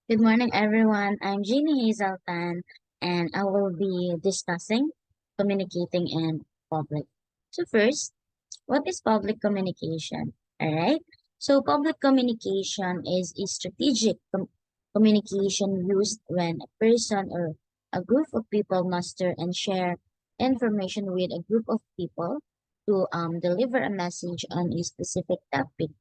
Good morning, everyone. I'm Jeannie Hazelton, and I will be discussing communicating in public. So first, what is public communication? All right. So public communication is a strategic communication used when a person or a group of people muster and share information with a group of people to deliver a message on a specific topic.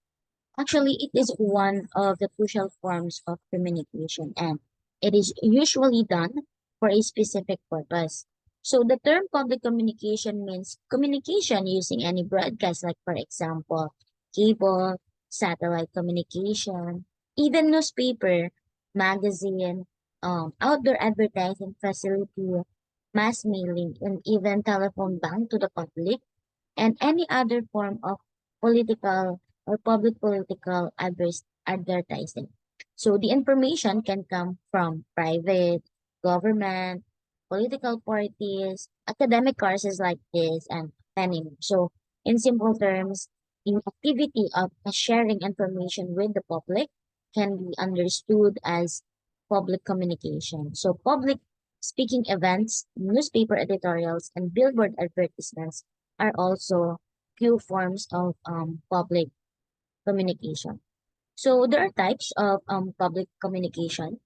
Actually, it is one of the crucial forms of communication and it is usually done for a specific purpose. So the term public communication means communication using any broadcast, like for example, cable, satellite communication, even newspaper, magazine, outdoor advertising facility, mass mailing, and even telephone bank to the public and any other form of political or public political advertising. So the information can come from private, government, political parties, academic courses like this, and many more. So in simple terms, the activity of sharing information with the public can be understood as public communication. So public speaking events, newspaper editorials, and billboard advertisements are also few forms of public communication. So there are types of public communication: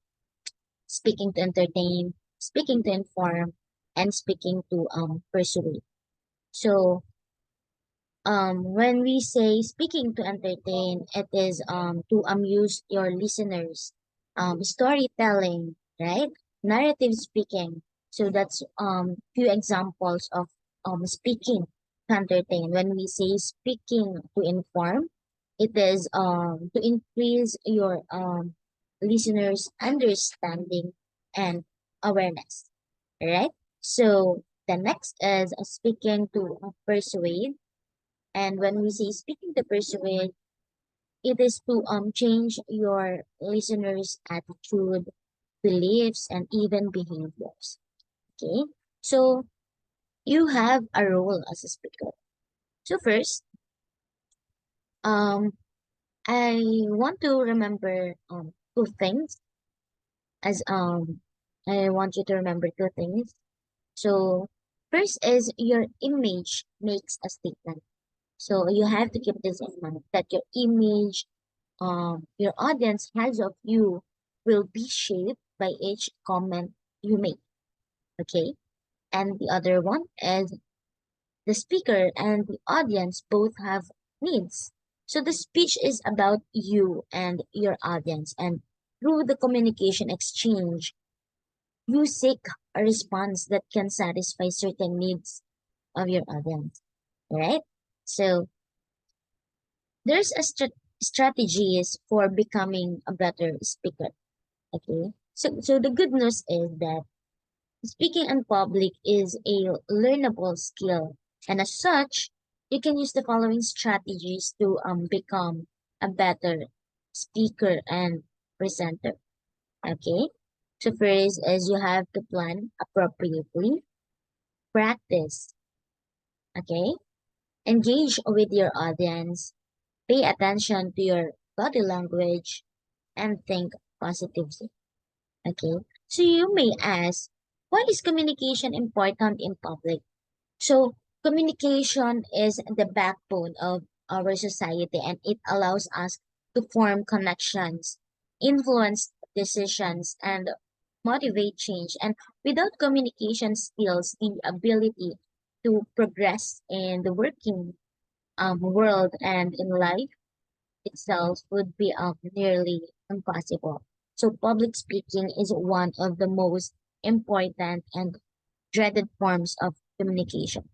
speaking to entertain, speaking to inform, and speaking to persuade. So when we say speaking to entertain, it is to amuse your listeners. Storytelling, right? Narrative speaking. So that's few examples of speaking to entertain. When we say speaking to inform, it is to increase your listeners' understanding and awareness. Right? So the next is speaking to persuade, and when we say speaking to persuade, it is to change your listeners' attitude, beliefs, and even behaviors. Okay? So you have a role as a speaker. So first, um, I want to remember two things as I want you to remember two things. So first is your image makes a statement. So you have to keep this in mind that your audience has of you will be shaped by each comment you make. Okay. And the other one is the speaker and the audience both have needs. So the speech is about you and your audience. And through the communication exchange, you seek a response that can satisfy certain needs of your audience. Right? So there's a strategies for becoming a better speaker. Okay. So the good news is that speaking in public is a learnable skill. And as such, you can use the following strategies to become a better speaker and presenter. Okay. So first is you have to plan appropriately, practice, okay, engage with your audience, pay attention to your body language, and think positively. Okay. So you may ask, why is communication important in public? So communication is the backbone of our society and it allows us to form connections, influence decisions, and motivate change. And without communication skills, the ability to progress in the working world and in life itself would be nearly impossible. So public speaking is one of the most important and dreaded forms of communication.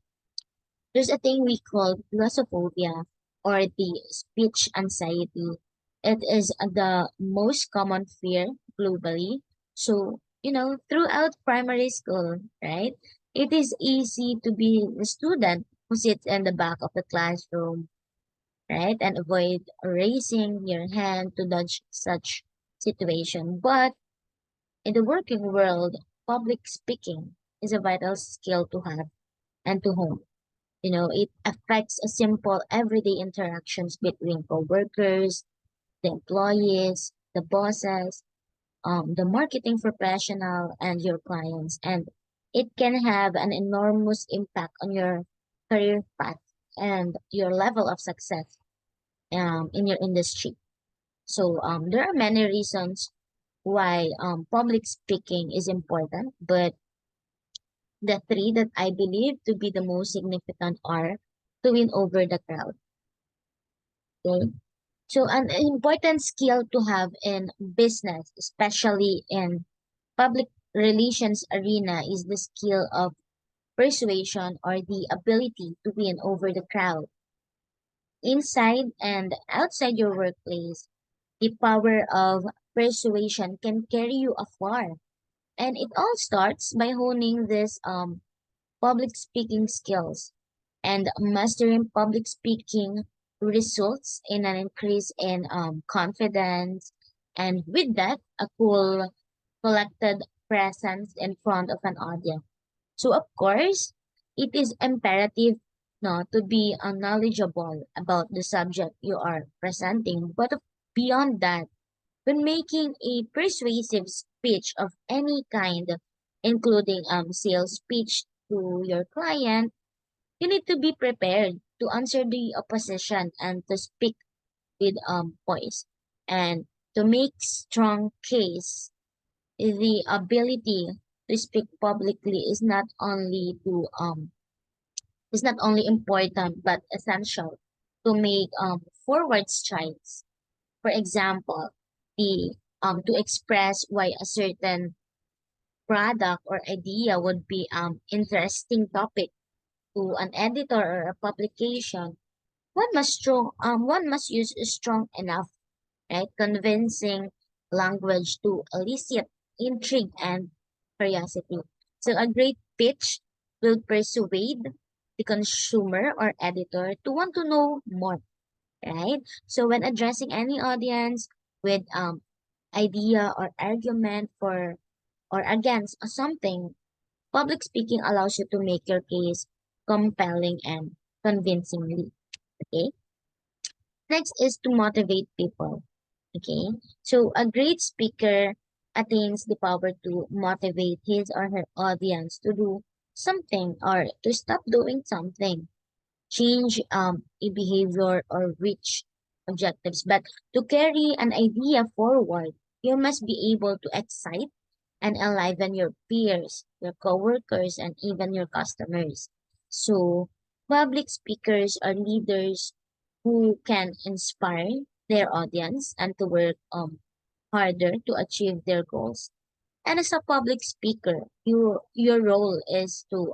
There's a thing we call glossophobia or the speech anxiety. It is the most common fear globally. So, throughout primary school, right? It is easy to be the student who sits in the back of the classroom, right? And avoid raising your hand to dodge such situation. But in the working world, public speaking is a vital skill to have and to hone. It affects a simple everyday interactions between coworkers, the employees, the bosses. the marketing professional and your clients, and it can have an enormous impact on your career path and your level of success in your industry. So there are many reasons why public speaking is important, but the three that I believe to be the most significant are to win over the crowd. Okay? So an important skill to have in business, especially in public relations arena, is the skill of persuasion or the ability to win over the crowd. Inside and outside your workplace, the power of persuasion can carry you afar. And it all starts by honing this public speaking skills. And mastering public speaking results in an increase in confidence, and with that, a cool, collected presence in front of an audience. So, of course, it is imperative no, to be knowledgeable about the subject you are presenting. But beyond that, when making a persuasive speech of any kind, including sales speech to your client, you need to be prepared to answer the opposition and to speak with poise and to make strong case. The ability to speak publicly is not only important but essential to make forward strides. For example, the to express why a certain product or idea would be interesting topic to an editor or a publication, one must use a strong enough, right, convincing language to elicit intrigue and curiosity. So a great pitch will persuade the consumer or editor to want to know more, right? So when addressing any audience with idea or argument for or against something, public speaking allows you to make your case compelling and convincingly. Okay. Next is to motivate people. Okay. So a great speaker attains the power to motivate his or her audience to do something or to stop doing something, change a behavior or reach objectives. But to carry an idea forward, you must be able to excite and enliven your peers, your coworkers, and even your customers. So, public speakers are leaders who can inspire their audience and to work harder to achieve their goals. And as a public speaker, your role is to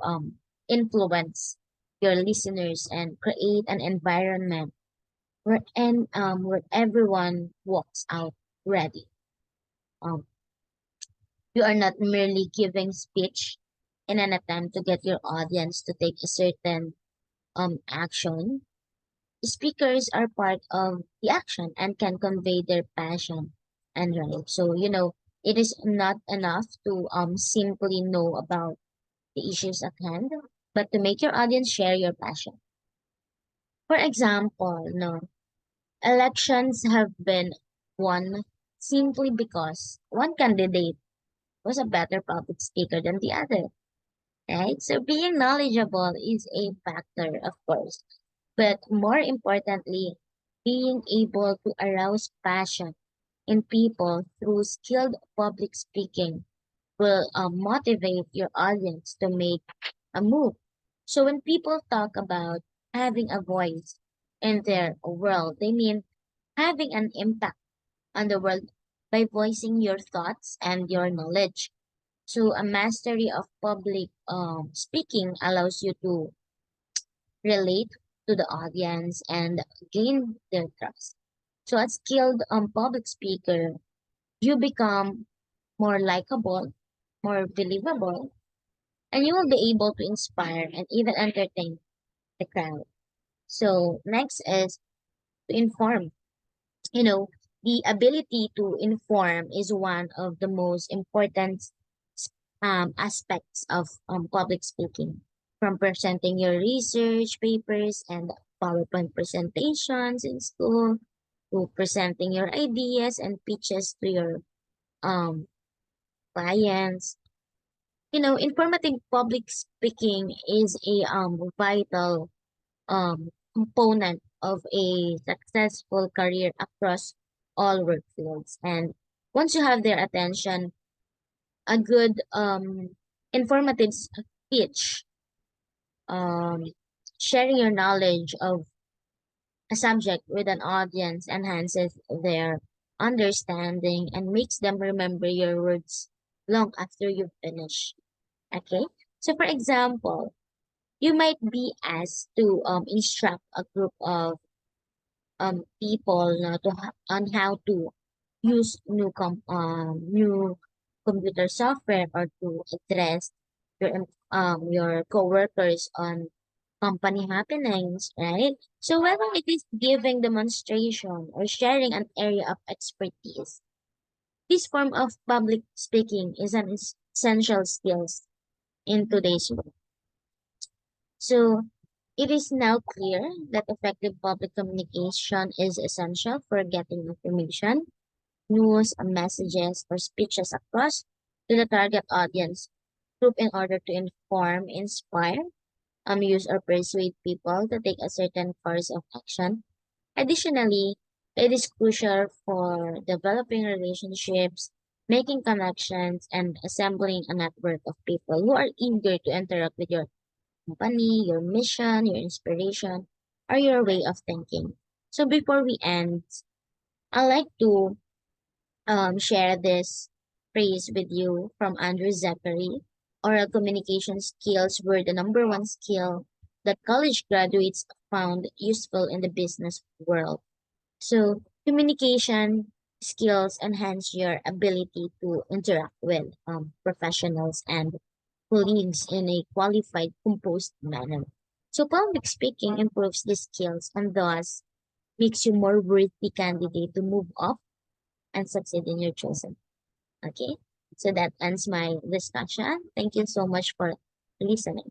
influence your listeners and create an environment where everyone walks out ready. Um, you are not merely giving speech in an attempt to get your audience to take a certain action. Speakers are part of the action and can convey their passion and drive. So, it is not enough to simply know about the issues at hand, but to make your audience share your passion. For example, no, elections have been won simply because one candidate was a better public speaker than the other, right? So being knowledgeable is a factor, of course, but more importantly, being able to arouse passion in people through skilled public speaking will motivate your audience to make a move. So when people talk about having a voice in their world, they mean having an impact on the world by voicing your thoughts and your knowledge. So a mastery of public speaking allows you to relate to the audience and gain their trust. So a skilled public speaker, you become more likable, more believable, and you will be able to inspire and even entertain the crowd. So next is to inform. You know, the ability to inform is one of the most important aspects of public speaking. From presenting your research papers and PowerPoint presentations in school to presenting your ideas and pitches to your um, clients. Informative public speaking is a vital component of a successful career across all work fields. And once you have their attention, a good informative speech, um, sharing your knowledge of a subject with an audience enhances their understanding and makes them remember your words long after you finish. Okay? So, for example, you might be asked to instruct a group of people on how to use new computer software or to address your coworkers on company happenings, right? So whether it is giving demonstration or sharing an area of expertise, this form of public speaking is an essential skills in today's world. So it is now clear that effective public communication is essential for getting information, news, messages, or speeches across to the target audience group in order to inform, inspire, amuse, or persuade people to take a certain course of action. Additionally, it is crucial for developing relationships, making connections, and assembling a network of people who are eager to interact with your company, your mission, your inspiration, or your way of thinking. So before we end, I'd like to share this phrase with you from Andrew Zachary. Oral communication skills were the number one skill that college graduates found useful in the business world. So communication skills enhance your ability to interact with professionals and colleagues in a qualified, composed manner. So public speaking improves these skills and thus makes you more worthy candidate to move up and succeed in your chosen. Okay? So that ends my discussion. Thank you so much for listening.